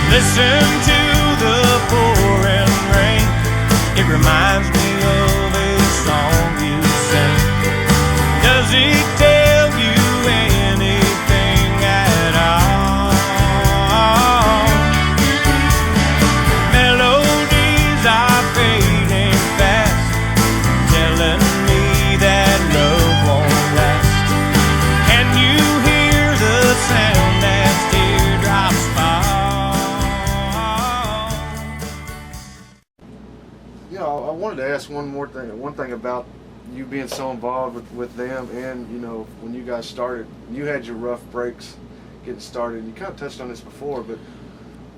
Listen to the pouring rain. It reminds me of a song you sang. Does it tell you anything at all? Melodies are fading fast, telling me that love won't last. Can you hear the sound as teardrops fall? You know, I wanted to ask one thing about you being so involved with them, and you know, when you guys started, you had your rough breaks getting started. You kind of touched on this before, but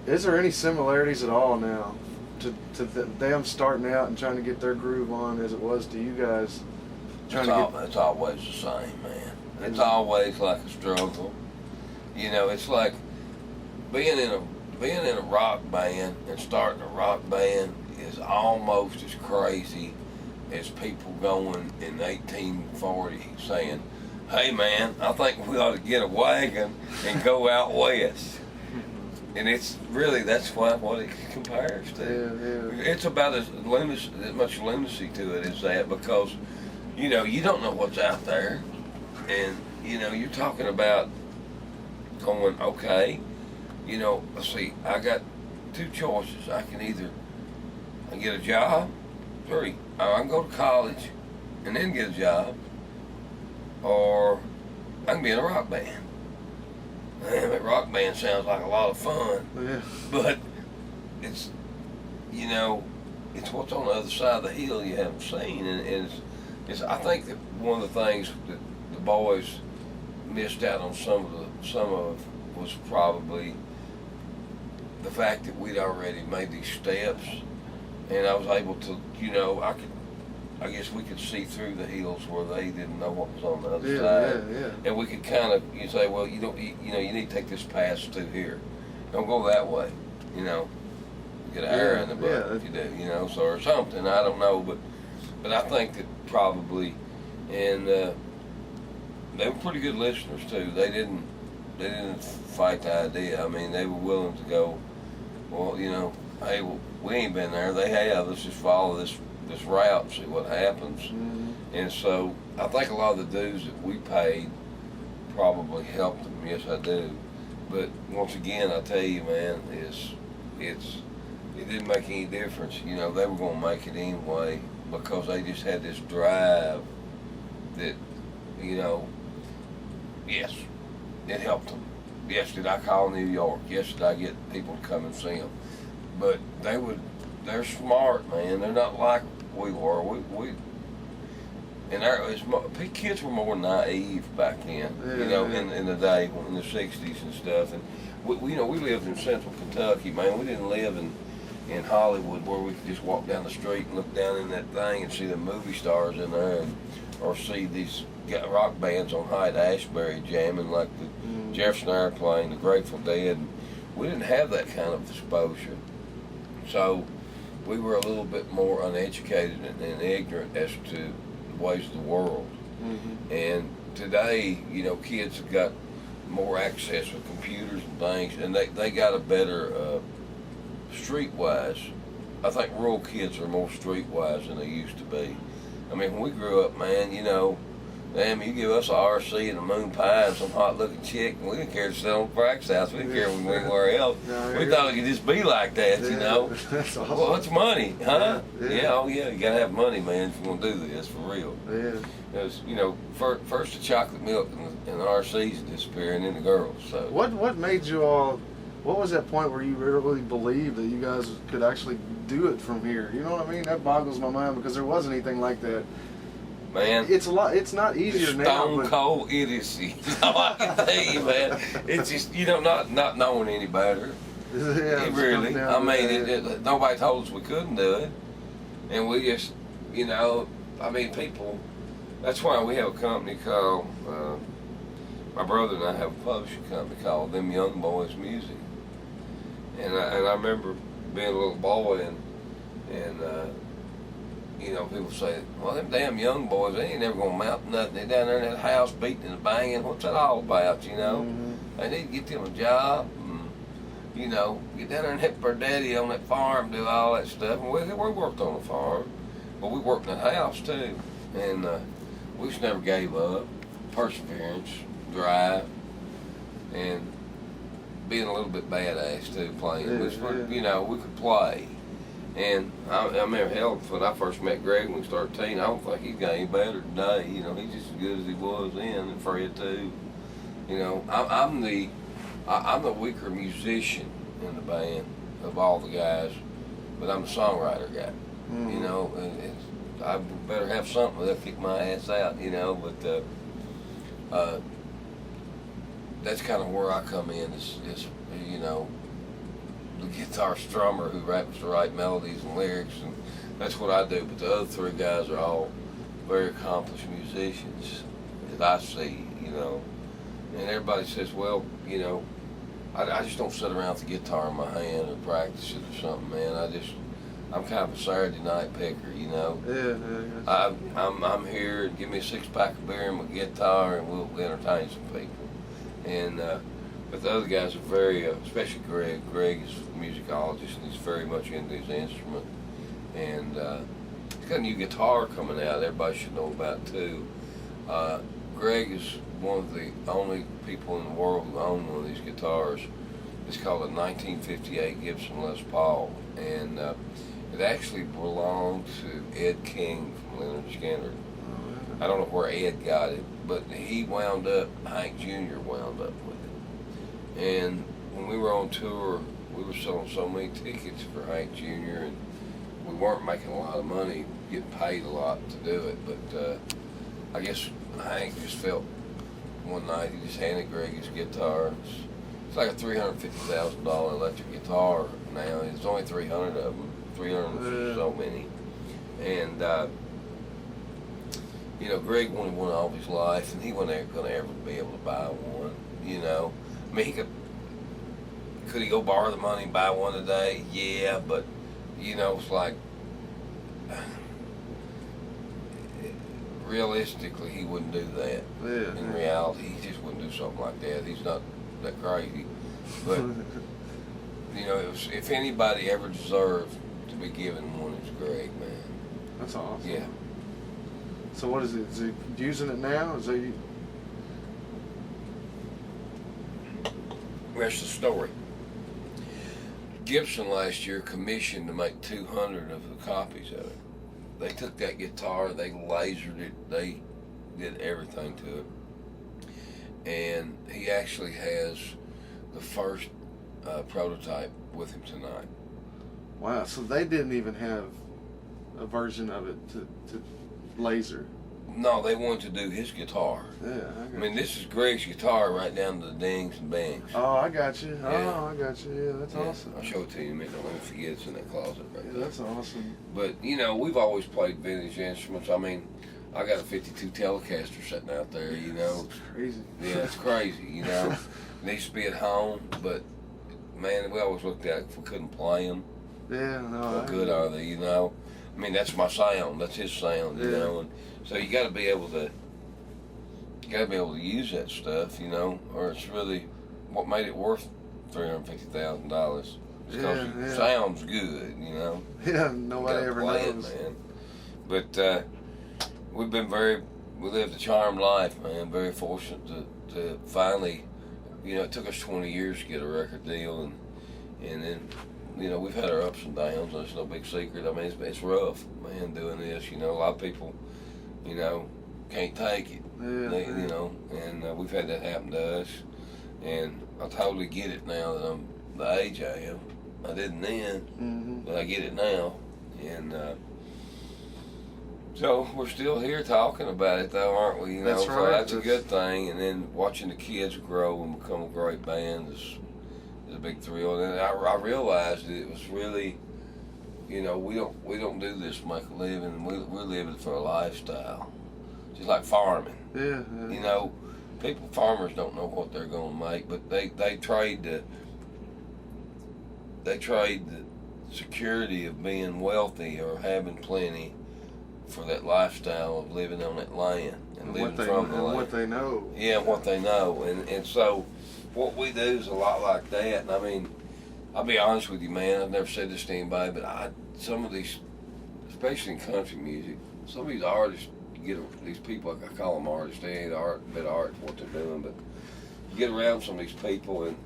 is there any similarities at all now to them starting out and trying to get their groove on as it was to you guys? It's always the same, man. It's always like a struggle. You know, it's like being in a rock band and starting a rock band is almost as crazy as people going in 1840 saying, "Hey man, I think we ought to get a wagon and go out west." And it's really, that's what it compares to. Yeah. It's about as much lunacy to it as that, because you know, you don't know what's out there, and you know, you're talking about going, okay, you know, let's see, I got two choices. I can get a job, or I can go to college and then get a job, or I can be in a rock band. Man, that rock band sounds like a lot of fun, Yeah. but it's, you know, it's what's on the other side of the hill you haven't seen, and it's I think that one of the things that the boys missed out on some of was probably the fact that we'd already made these steps, and I was able to, you know, I guess we could see through the hills where they didn't know what was on the other side. Yeah. And we could kind of, you say, well, you need to take this pass through here. Don't go that way, you know. Get an arrow in the butt if you do, you know, so, or something. I don't know, but I think that probably, and they were pretty good listeners too. They didn't fight the idea. I mean, they were willing to go, well, you know, hey, well, we ain't been there. They have. Let's just follow this route and see what happens. Mm-hmm. And so I think a lot of the dues that we paid probably helped them. Yes, I do. But once again, I tell you, man, it didn't make any difference. You know, they were going to make it anyway because they just had this drive that, you know, yes, it helped them. Yes, did I call New York? Yes, did I get people to come and see them? But they're smart, man. They're not like we were. Kids were more naive back then, you know, in the day, in the 60s and stuff. And we lived in central Kentucky, man. We didn't live in Hollywood where we could just walk down the street and look down in that thing and see the movie stars in there, or see these rock bands on Hyde-Ashbury jamming like the Jefferson Airplane, the Grateful Dead. We didn't have that kind of exposure. So we were a little bit more uneducated and ignorant as to the ways of the world. Mm-hmm. And today, you know, kids have got more access with computers and things, and they got a better streetwise. I think rural kids are more streetwise than they used to be. I mean, when we grew up, man, you know, damn, you give us a RC and a moon pie and some hot-looking chick, and we didn't care to sit on the practice house. We didn't care anywhere else. We thought it could just be like that, you know. That's awesome. Well, what's money, huh? Yeah. Oh yeah, you gotta have money, man, if you want to do this, for real. Yeah. Because, you know, first the chocolate milk and the RCs disappear, and then the girls. So What made you all? What was that point where you really believed that you guys could actually do it from here? You know what I mean? That boggles my mind because there wasn't anything like that. Man, It's a lot. It's not easier now. stone But cold idiocy. All I can tell you, man. It's just, you know, not knowing any better. yeah, It really. I mean, nobody told us we couldn't do it, and we just, you know, I mean, people. That's why we have a company called. My brother and I have a publishing company called Them Young Boys Music, and I remember being a little boy and you know, people say, well, them damn young boys, they ain't never gonna mount nothing. They're down there in that house beating and banging. What's that all about, you know? Mm-hmm. They need to get them a job. you know, get down there and help our daddy on that farm, do all that stuff. And we worked on the farm, but we worked in the house too. And we just never gave up. Perseverance, drive, and being a little bit badass too, playing. You know, we could play. And I remember, hell, when I first met Greg when we started teaming, I don't think he's got any better today. You know, he's just as good as he was then, and Fred too. You know, I'm the weaker musician in the band of all the guys, but I'm the songwriter guy. You know, and I better have something that'll kick my ass out. You know, but that's kind of where I come in. Is you know, the guitar strummer who happens to write melodies and lyrics, and that's what I do. But the other three guys are all very accomplished musicians, as I see, you know. And everybody says, well, you know, I just don't sit around with the guitar in my hand or practice it or something, man. I'm kind of a Saturday night picker, you know. Yeah. I'm here, give me a 6-pack of beer and my guitar, and we'll entertain some people. And but the other guys are very, especially Greg. Greg is a musicologist, and he's very much into his instrument. And he's got a new guitar coming out everybody should know about, too. Greg is one of the only people in the world who own one of these guitars. It's called a 1958 Gibson Les Paul. And it actually belonged to Ed King from Leonard Skinner. I don't know where Ed got it, but he wound up, Hank Jr. wound up with it. And when we were on tour, we were selling so many tickets for Hank Jr. and we weren't making a lot of money, getting paid a lot to do it. But I guess Hank just felt one night, he just handed Greg his guitar. It's like a $350,000 electric guitar now. There's only 300 of them, 300 so many. And you know, Greg wanted one all of his life, and he wasn't going to ever be able to buy one, you know. I mean, could he go borrow the money and buy one today? Yeah, but, you know, it's like, realistically, he wouldn't do that. In reality, he just wouldn't do something like that. He's not that crazy. But, you know, if anybody ever deserved to be given one, it's Greg, man. That's awesome. Yeah. So what is it? Is he using it now? Is he? Rest of the story. Gibson last year commissioned to make 200 of the copies of it. They took that guitar, they lasered it, they did everything to it. And he actually has the first prototype with him tonight. Wow, so they didn't even have a version of it to laser. No, they wanted to do his guitar. Yeah, I mean, this is Greg's guitar right down to the dings and bangs. Oh, I got you. Yeah. Oh, I got you. Yeah, that's awesome. I'll show it to you, man. Don't let me forget it's in that closet right there. That's awesome. But, you know, we've always played vintage instruments. I mean, I got a 52 Telecaster sitting out there, you know. It's crazy. Yeah, it's crazy, you know. It needs to be at home, but, man, we always looked at it if we couldn't play them. Yeah, no. How good are they, you know? I mean, that's my sound. That's his sound, you know. And so you got to be able to use that stuff, you know, or it's really what made it worth $350,000. Because it sounds good, you know. Yeah, nobody ever knows. It, man. But we lived a charmed life, man. Very fortunate to finally, you know, it took us 20 years to get a record deal, and then, you know, we've had our ups and downs, and it's no big secret. I mean, it's rough, man, doing this. You know, a lot of people, you know, can't take it. You know, and we've had that happen to us. And I totally get it now that I'm the age I am. I didn't then, but I get it now. And so we're still here talking about it, though, aren't we? You know, so that's a good thing. And then watching the kids grow and become a great band is a big thrill. And I realized that it was really, you know, we don't do this to make a living. We're living for a lifestyle, just like farming. Yeah. You know, farmers don't know what they're going to make, but they trade the security of being wealthy or having plenty for that lifestyle of living on that land and living from the land. What they know. Yeah, what they know. And so what we do is a lot like that. And I mean, I'll be honest with you, man. I've never said this to anybody, but some of these, especially in country music, some of these artists, these people, I call them artists, they ain't art, but art what they're doing, but you get around some of these people and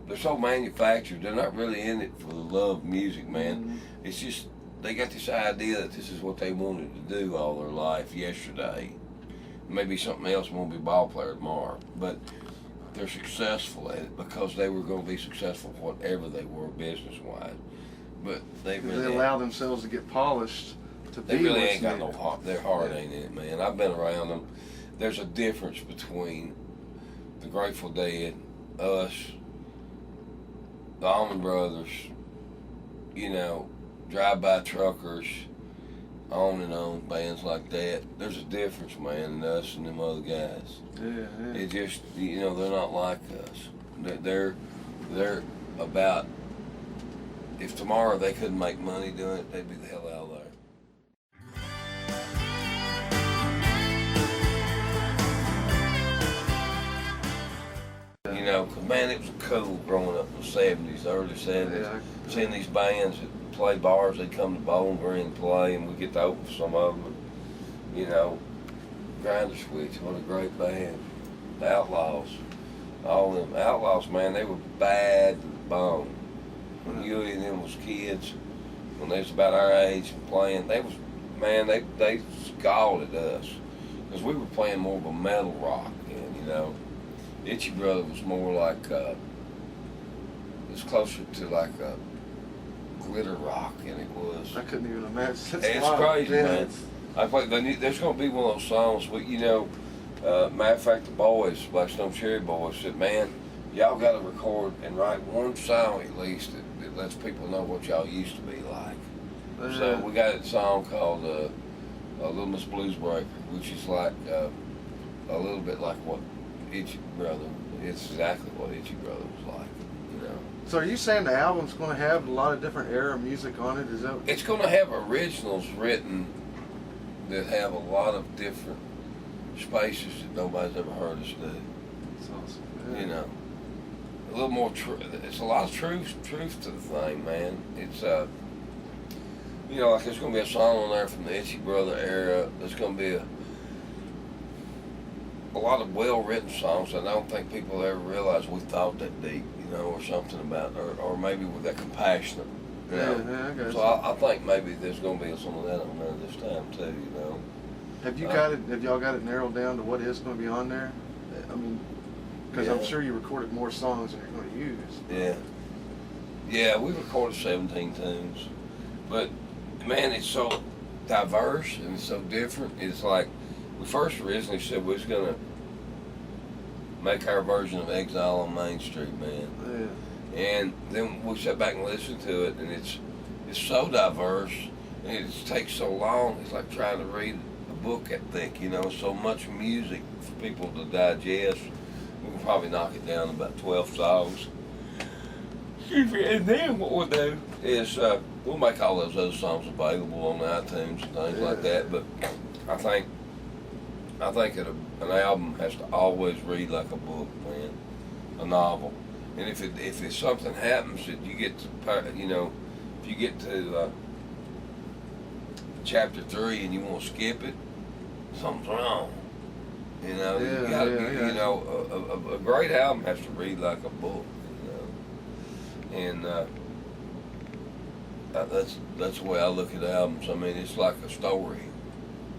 they're so manufactured, they're not really in it for the love of music, man. Mm-hmm. It's just, they got this idea that this is what they wanted to do all their life yesterday. Maybe something else, won't be a ball player tomorrow, but they're successful at it because they were going to be successful whatever they were business-wise. But they allow themselves to get polished to be. They really ain't got no heart. Their heart ain't in it, man. I've been around them. There's a difference between the Grateful Dead, us, the Allman Brothers, you know, drive-by truckers, on and on, bands like that. There's a difference, man, in us and them other guys. Yeah. It just, you know, they're not like us. They're about, if tomorrow they couldn't make money doing it, they'd be the hell out of there. You know, 'cause man, it was cool growing up in the 70s, early 70s, seeing these bands that play bars, they'd come to Bowling Green and play, and we'd get to open for some of them. And, you know, Grinder Switch, what a great band. The Outlaws, all them Outlaws, man, they were bad to the bone. When you and them was kids, when they was about our age and playing, they was, man, they scalded us, because we were playing more of a metal rock, and, you know, Itchy Brother was more like, it was closer to like a glitter rock than it was. I couldn't even imagine. It's crazy, man. I think there's going to be one of those songs, but you know, matter of fact, the boys, Black Stone Cherry Boys, said, man, y'all got to record and write one song at least that lets people know what y'all used to be like. So we got a song called Little Miss Blues Breaker, which is like a little bit like what Itchy Brother, it's exactly what Itchy Brother was like, you know. So are you saying the album's going to have a lot of different era music on it? Is that? It's going to have originals written that have a lot of different spaces that nobody's ever heard us do. That's awesome. Yeah. You know, a little more it's a lot of truth to the thing, man. It's you know, like there's going to be a song on there from the Itchy Brother era. There's going to be a lot of well-written songs that I don't think people ever realize we thought that deep, you know, or something about, or maybe with that compassionate, you know. Yeah, I guess. So I think maybe there's going to be some of that on there this time too, you know. Have you got it? Have y'all got it narrowed down to what is going to be on there? I mean, because I'm sure you recorded more songs than you're going to use. Yeah, we recorded 17 tunes, but man, it's so diverse and it's so different. It's like, we first originally said we was going to make our version of Exile on Main Street, man. Yeah. And then we sat back and listened to it, and it's so diverse, and it takes so long. It's like trying to read a book, I think, you know, so much music for people to digest. We can probably knock it down to about 12 songs. And then what we'll do is we'll make all those other songs available on iTunes and things like that, but I think an album has to always read like a book, man, a novel. And if something happens that you get to, you know, if you get to chapter 3 and you want to skip it, something's wrong. You know, you gotta, you know, a great album has to read like a book, you know. And that's the way I look at albums. I mean, it's like a story.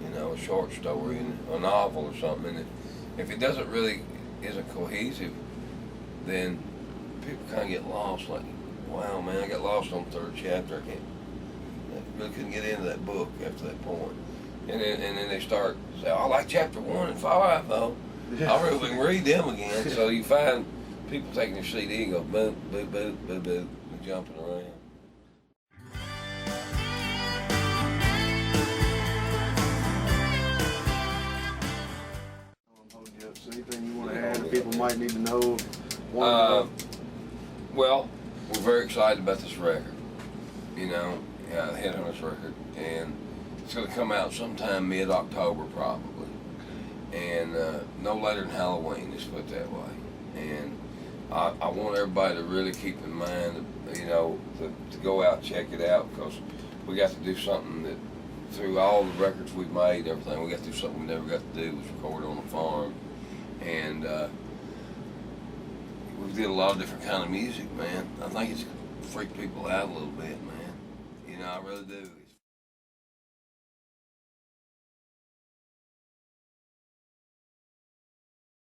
You know, a short story, a novel or something. And if it isn't cohesive, then people kind of get lost. Like, wow, man, I got lost on the 3rd chapter. I really couldn't get into that book after that point. And then they start say, I like chapter 1 and 5 though. I really can read them again. So you find people taking their CD and go boop, boop, boop, boop, boop, and jumping around. Anything you want to add that people might need to know? Well, we're very excited about this record, you know, the Headhunters record, and it's going to come out sometime mid-October probably, and no later than Halloween, let's put it that way. And I want everybody to really keep in mind, you know, to go out and check it out, because we got to do something that, through all the records we've made and everything, we got to do something we never got to do, was record on a farm. And we did a lot of different kind of music, man. I think it's freaked people out a little bit, man. You know, I really do.